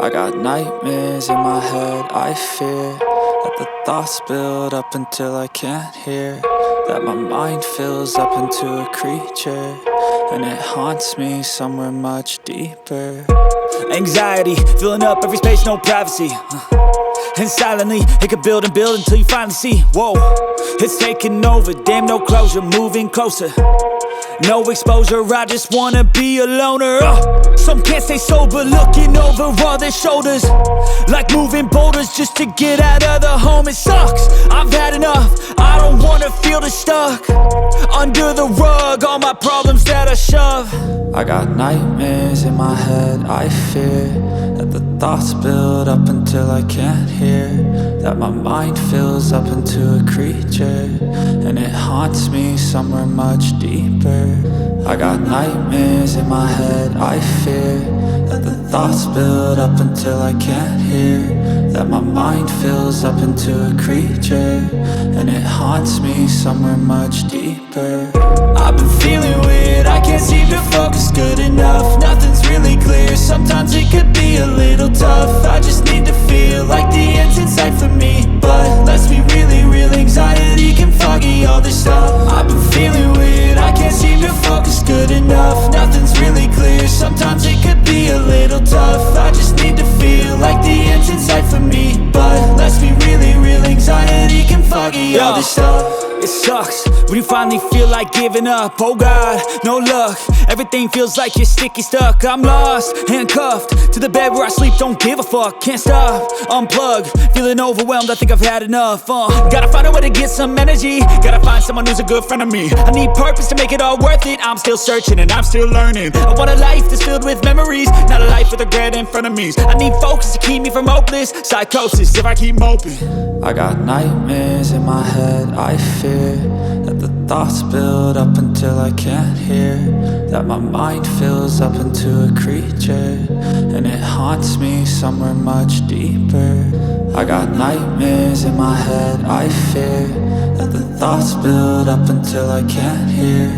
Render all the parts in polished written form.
I got nightmares in my head, I fear that the thoughts build up until I can't hear, that my mind fills up into a creature, and it haunts me somewhere much deeper. Anxiety, filling up every space, no privacy. And silently, it could build and build until you finally see, whoa, it's taking over, damn no closure, moving closer. No exposure, I just wanna be a loner. Some can't stay sober, looking over all their shoulders, like moving boulders just to get out of the home. It sucks, I've had enough, I don't wanna feel the stuck under the rug, all my problems that I shove. I got nightmares in my head, I fear that the thoughts build up until I can't hear, that my mind fills up into a creature, and it haunts me somewhere much deeper. I got nightmares in my head, I fear that the thoughts build up until I can't hear, that my mind fills up into a creature, and it haunts me somewhere much deeper. I've been feeling weird, I can't seem to focus good enough. Nothing's really clear, sometimes it could be a little tough. I just need to feel like the end's in sight for me, but let's be really real, anxiety can foggy all this stuff. I've been feeling weird, I can't seem to focus good enough. Nothing's really clear, sometimes it could be a little tough. I just need to feel like the end's in sight for me, but let's be really real, anxiety can foggy all this stuff. It sucks when you finally feel like giving up. Oh God, no luck, everything feels like you're sticky stuck. I'm lost, handcuffed to the bed where I sleep, don't give a fuck. Can't stop, unplug, feeling overwhelmed, I think I've had enough. Gotta find a way to get some energy, gotta find someone who's a good friend of me. I need purpose to make it all worth it, I'm still searching and I'm still learning. I want a life that's filled with memories, not a life with regret and frenemies. I need focus to keep me from hopeless psychosis if I keep moping. I got nightmares in my head, I fear that the thoughts build up until I can't hear, that my mind fills up into a creature, and it haunts me somewhere much deeper. I got nightmares in my head, I fear that the thoughts build up until I can't hear,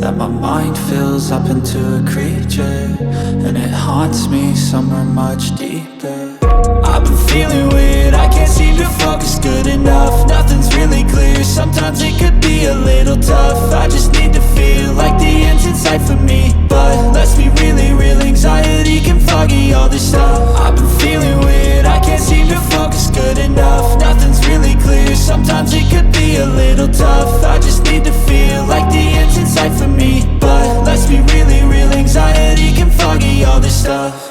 that my mind fills up into a creature, and it haunts me somewhere much deeper. I've been feeling weird, I can't seem to focus good enough. Nothing's really clear, sometimes it could be a little tough. I just need to feel like the end's in sight for me, but let's be really real, anxiety can foggy all this stuff. I've been feeling weird, I can't seem to focus good enough. Nothing's really clear, sometimes it could be a little tough. I just need to feel like the end's in sight for me, but let's be really real, anxiety can foggy all this stuff.